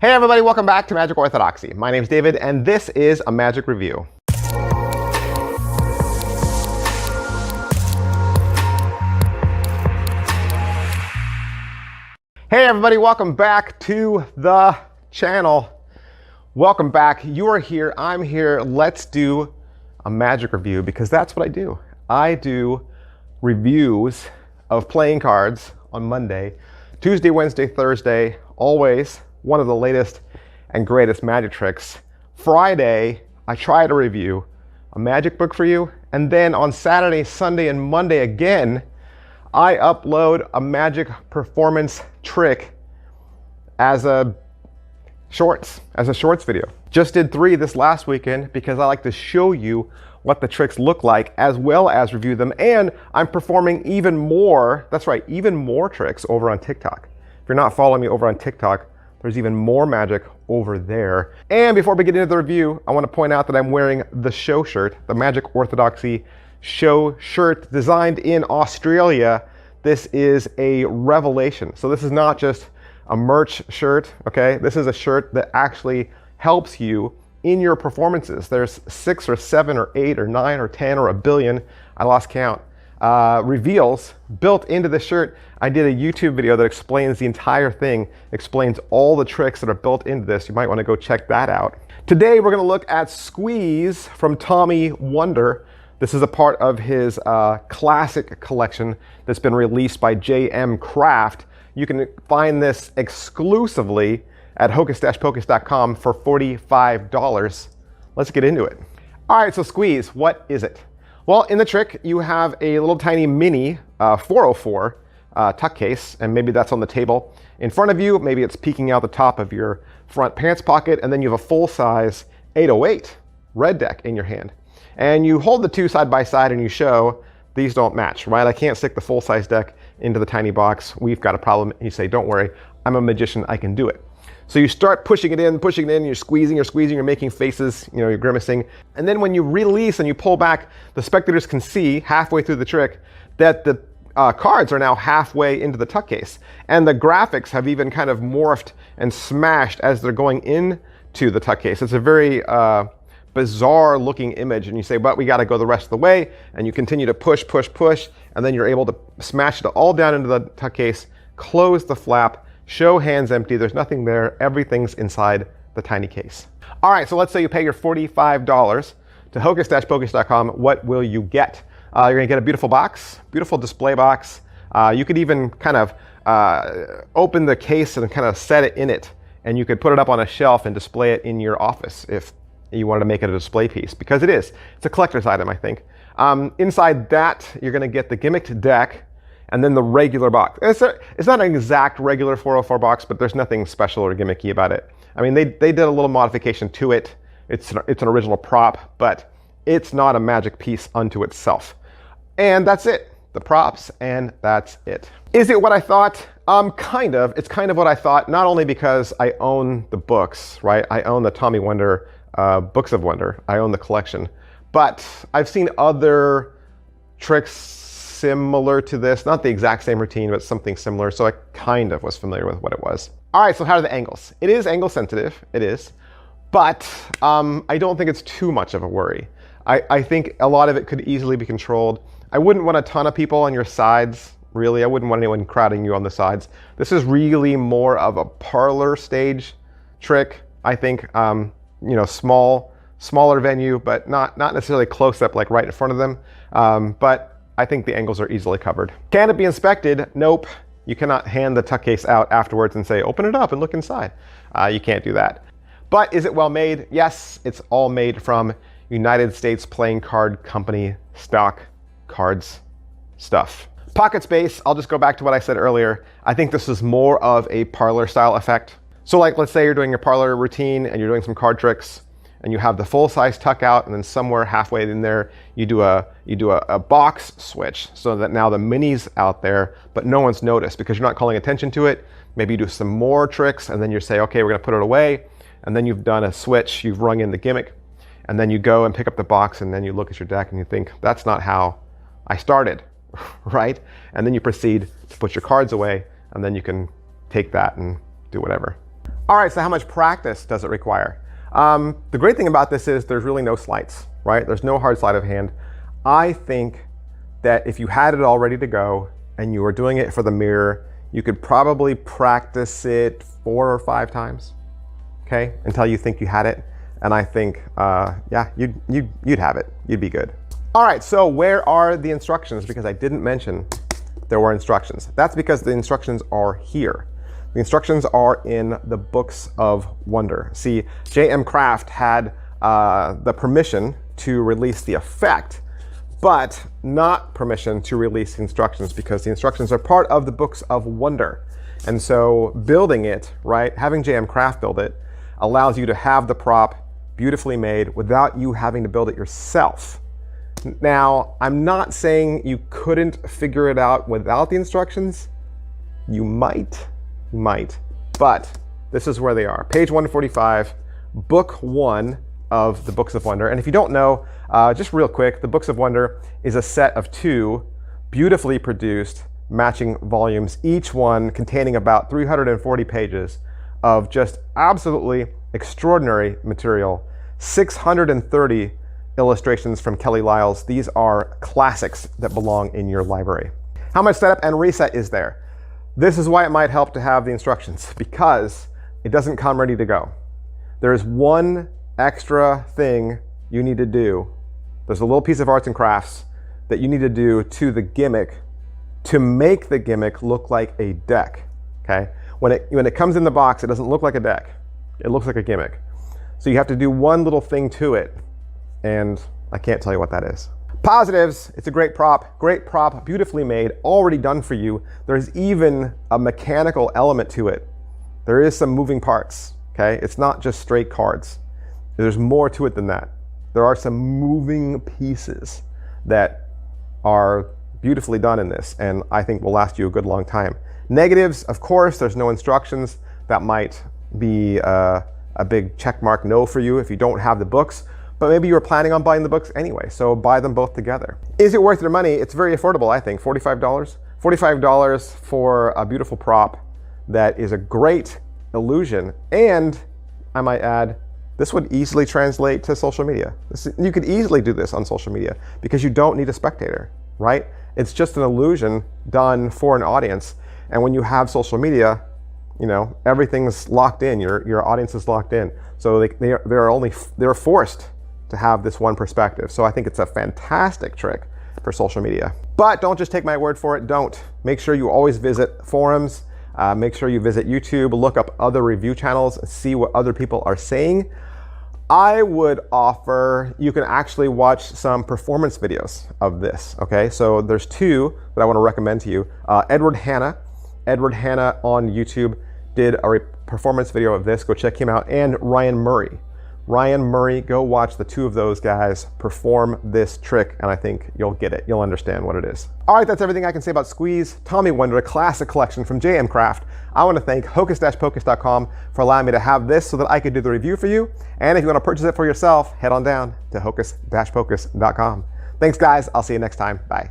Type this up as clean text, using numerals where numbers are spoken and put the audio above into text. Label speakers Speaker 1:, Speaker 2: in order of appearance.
Speaker 1: Hey everybody, welcome back to Magic Orthodoxy. My name's David and this is a magic review. Hey everybody, welcome back to the channel. Welcome back. You are here, I'm here. Let's do a magic review because that's what I do. I do reviews of playing cards on Monday, Tuesday, Wednesday, Thursday, always one of the latest and greatest magic tricks. Friday, I try to review a magic book for you. And then on Saturday, Sunday, and Monday again, I upload a magic performance trick as a shorts video. Just did 3 this last weekend because I like to show you what the tricks look like as well as review them. And I'm performing even more, that's right, even more tricks over on TikTok. If you're not following me over on TikTok, there's even more magic over there. And before we get into the review, I want to point out that I'm wearing the show shirt, the Magic Orthodoxy show shirt designed in Australia. This is a revelation. So this is not just a merch shirt, okay? This is a shirt that actually helps you in your performances. There's 6 or 7 or 8 or 9 or 10 or a billion, I lost count, reveals built into the shirt. I did a YouTube video that explains the entire thing, explains all the tricks that are built into this. You might want to go check that out. Today we're going to look at Squeeze from Tommy Wonder. This is a part of his classic collection that's been released by JM Craft. You can find this exclusively at hocus-pocus.com for $45. Let's get into it. All right, so Squeeze, what is it? Well, in the trick, you have a little tiny mini 404 tuck case, and maybe that's on the table in front of you. Maybe it's peeking out the top of your front pants pocket, and then you have a full-size 808 red deck in your hand. And you hold the 2 side by side and you show these don't match, right? I can't stick the full-size deck into the tiny box. We've got a problem. And you say, don't worry, I'm a magician, I can do it. So you start pushing it in, you're squeezing, you're making faces, you're grimacing. And then when you release and you pull back, the spectators can see halfway through the trick that the cards are now halfway into the tuck case. And the graphics have even kind of morphed and smashed as they're going into the tuck case. It's a very bizarre looking image, and you say, but we got to go the rest of the way, and you continue to push, and then you're able to smash it all down into the tuck case, close the flap, show hands empty, there's nothing there, everything's inside the tiny case. All right, so let's say you pay your $45 to hocus-pocus.com. What will you get? You're gonna get a beautiful box, beautiful display box. You could even kind of open the case and kind of set it in it, and you could put it up on a shelf and display it in your office if you wanted to make it a display piece, because it is. It's a collector's item, I think. Inside that, you're gonna get the gimmicked deck and then the regular box. It's not an exact regular 404 box, but there's nothing special or gimmicky about it. I mean, they did a little modification to it. It's an original prop, but it's not a magic piece unto itself. And that's it, the props, and that's it. Is it what I thought? Kind of. It's kind of what I thought, not only because I own the books, right? I own the Tommy Wonder Books of Wonder. I own the collection. But I've seen other tricks similar to this, not the exact same routine, but something similar. So I kind of was familiar with what it was. All right, so how are the angles? It is angle sensitive, it is. But I don't think it's too much of a worry. I think a lot of it could easily be controlled. I wouldn't want a ton of people on your sides, really. I wouldn't want anyone crowding you on the sides. This is really more of a parlor stage trick. I think, smaller venue, but not necessarily close up, like right in front of them. But I think the angles are easily covered. Can it be inspected? Nope. You cannot hand the tuck case out afterwards and say, open it up and look inside. You can't do that. But is it well made? Yes, it's all made from United States Playing Card Company stock cards stuff. Pocket space, I'll just go back to what I said earlier. I think this is more of a parlor style effect. So like, let's say you're doing your parlor routine and you're doing some card tricks and you have the full size tuck out, and then somewhere halfway in there, you do a box switch so that now the mini's out there, but no one's noticed because you're not calling attention to it. Maybe you do some more tricks and then you say, okay, we're gonna put it away. And then you've done a switch, you've rung in the gimmick, and then you go and pick up the box and then you look at your deck and you think, that's not how I started, right? And then you proceed to put your cards away, and then you can take that and do whatever. All right, so how much practice does it require? The great thing about this is there's really no sleights, right? There's no hard sleight of hand. I think that if you had it all ready to go and you were doing it for the mirror, you could probably practice it 4 or 5 times, okay, until you think you had it. And I think, yeah, you'd have it. You'd be good. All right, so where are the instructions? Because I didn't mention there were instructions. That's because the instructions are here. The instructions are in the Books of Wonder. See, J.M. Craft had the permission to release the effect, but not permission to release the instructions, because the instructions are part of the Books of Wonder. And so building it, right, having J.M. Craft build it, allows you to have the prop beautifully made without you having to build it yourself. Now, I'm not saying you couldn't figure it out without the instructions. You might, but this is where they are. Page 145, Book 1 of the Books of Wonder. And if you don't know, just real quick, the Books of Wonder is a set of 2 beautifully produced matching volumes, each one containing about 340 pages of just absolutely extraordinary material, 630 illustrations from Kelly Lyles. These are classics that belong in your library. How much setup and reset is there? This is why it might help to have the instructions, because it doesn't come ready to go. There's one extra thing you need to do. There's a little piece of arts and crafts that you need to do to the gimmick to make the gimmick look like a deck, okay? When it comes in the box, it doesn't look like a deck. It looks like a gimmick. So you have to do one little thing to it, and I can't tell you what that is. Positives, it's a great prop, beautifully made, already done for you. There's even a mechanical element to it. There is some moving parts, okay? It's not just straight cards. There's more to it than that. There are some moving pieces that are beautifully done in this, and I think will last you a good long time. Negatives, of course, there's no instructions. That might be a big check mark no for you if you don't have the books. But maybe you were planning on buying the books anyway, so buy them both together. Is it worth your money? It's very affordable, I think. $45? $45 for a beautiful prop that is a great illusion. And I might add, this would easily translate to social media. You could easily do this on social media because you don't need a spectator, right? It's just an illusion done for an audience. And when you have social media, you know, everything's locked in. Your audience is locked in. So they're forced to have this one perspective. So I think it's a fantastic trick for social media. But don't just take my word for it, don't. Make sure you always visit forums, make sure you visit YouTube, look up other review channels, see what other people are saying. I would offer, you can actually watch some performance videos of this, okay? So there's 2 that I wanna recommend to you. Edward Hanna on YouTube did a performance video of this, go check him out, and Ryan Murray, go watch the 2 of those guys perform this trick, and I think you'll get it. You'll understand what it is. All right, that's everything I can say about Squeeze Tommy Wonder Classic Collection from J.M. Craft. I want to thank hocus-pocus.com for allowing me to have this so that I could do the review for you. And if you want to purchase it for yourself, head on down to hocus-pocus.com. Thanks, guys. I'll see you next time. Bye.